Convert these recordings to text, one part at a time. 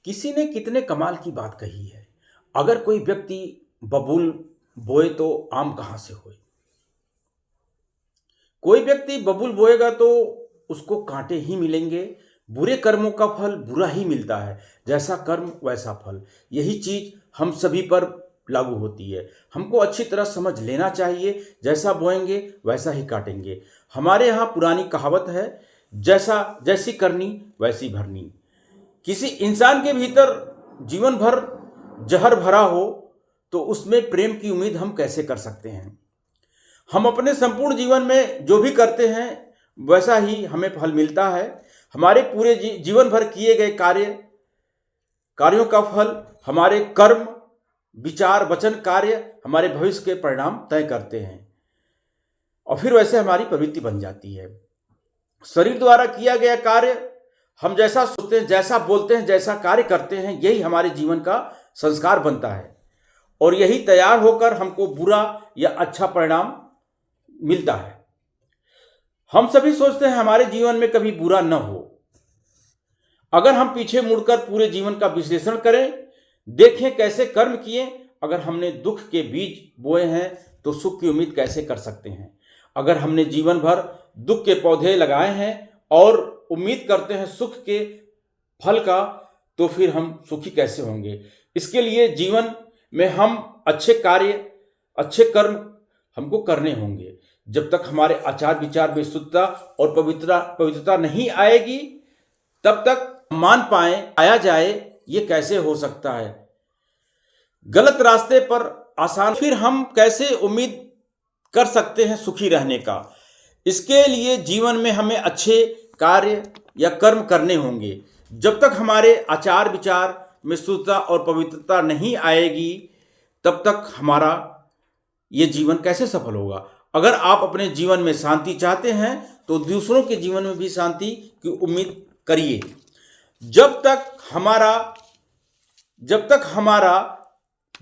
किसी ने कितने कमाल की बात कही है। अगर कोई व्यक्ति बबूल बोए तो आम कहाँ से होए। कोई व्यक्ति बबूल बोएगा तो उसको कांटे ही मिलेंगे। बुरे कर्मों का फल बुरा ही मिलता है। जैसा कर्म वैसा फल। यही चीज हम सभी पर लागू होती है। हमको अच्छी तरह समझ लेना चाहिए। जैसा बोएंगे वैसा ही काटेंगे। हमारे यहाँ पुरानी कहावत है, जैसा जैसी करनी वैसी भरनी। किसी इंसान के भीतर जीवन भर जहर भरा हो तो उसमें प्रेम की उम्मीद हम कैसे कर सकते हैं। हम अपने संपूर्ण जीवन में जो भी करते हैं वैसा ही हमें फल मिलता है। हमारे पूरे जीवन भर किए गए कार्यों का फल, हमारे कर्म, विचार, वचन, कार्य हमारे भविष्य के परिणाम तय करते हैं और फिर वैसे हमारी प्रवृत्ति बन जाती है। शरीर द्वारा किया गया कार्य, हम जैसा सोचते हैं, जैसा बोलते हैं, जैसा कार्य करते हैं, यही हमारे जीवन का संस्कार बनता है और यही तैयार होकर हमको बुरा या अच्छा परिणाम मिलता है। हम सभी सोचते हैं हमारे जीवन में कभी बुरा न हो। अगर हम पीछे मुड़कर पूरे जीवन का विश्लेषण करें, देखें कैसे कर्म किए। अगर हमने दुख के बीज बोए हैं तो सुख की उम्मीद कैसे कर सकते हैं। अगर हमने जीवन भर दुख के पौधे लगाए हैं और उम्मीद करते हैं सुख के फल का, तो फिर हम सुखी कैसे होंगे। इसके लिए जीवन में हम अच्छे कार्य, अच्छे कर्म हमको करने होंगे। जब तक हमारे आचार विचार में शुद्धता और पवित्रता नहीं आएगी, तब तक मान पाए आया जाए ये कैसे हो सकता है। गलत रास्ते पर आसान, फिर हम कैसे उम्मीद कर सकते हैं सुखी रहने का। इसके लिए जीवन में हमें अच्छे कार्य या कर्म करने होंगे। जब तक हमारे आचार विचार में शुद्धता और पवित्रता नहीं आएगी, तब तक हमारा ये जीवन कैसे सफल होगा। अगर आप अपने जीवन में शांति चाहते हैं तो दूसरों के जीवन में भी शांति की उम्मीद करिए। जब तक हमारा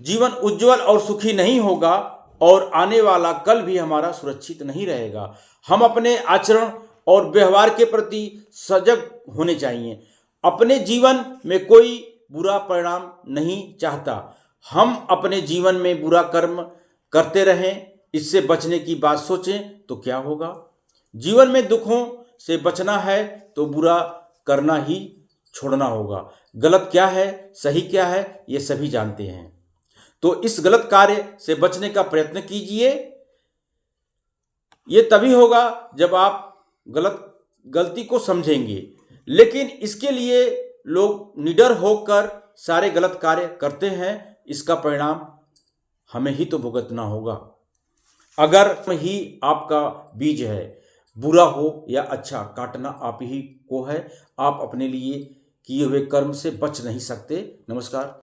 जीवन उज्जवल और सुखी नहीं होगा और आने वाला कल भी हमारा सुरक्षित नहीं रहेगा। हम अपने आचरण और व्यवहार के प्रति सजग होने चाहिए। अपने जीवन में कोई बुरा परिणाम नहीं चाहता। हम अपने जीवन में बुरा कर्म करते रहें, इससे बचने की बात सोचें तो क्या होगा। जीवन में दुखों से बचना है तो बुरा करना ही छोड़ना होगा। गलत क्या है, सही क्या है, ये सभी जानते हैं। तो इस गलत कार्य से बचने का प्रयत्न कीजिए। ये तभी होगा जब आप गलती को समझेंगे। लेकिन इसके लिए लोग निडर होकर सारे गलत कार्य करते हैं। इसका परिणाम हमें ही तो भुगतना होगा। अगर ही आपका बीज है, बुरा हो या अच्छा, काटना आप ही को है। आप अपने लिए किए हुए कर्म से बच नहीं सकते। नमस्कार।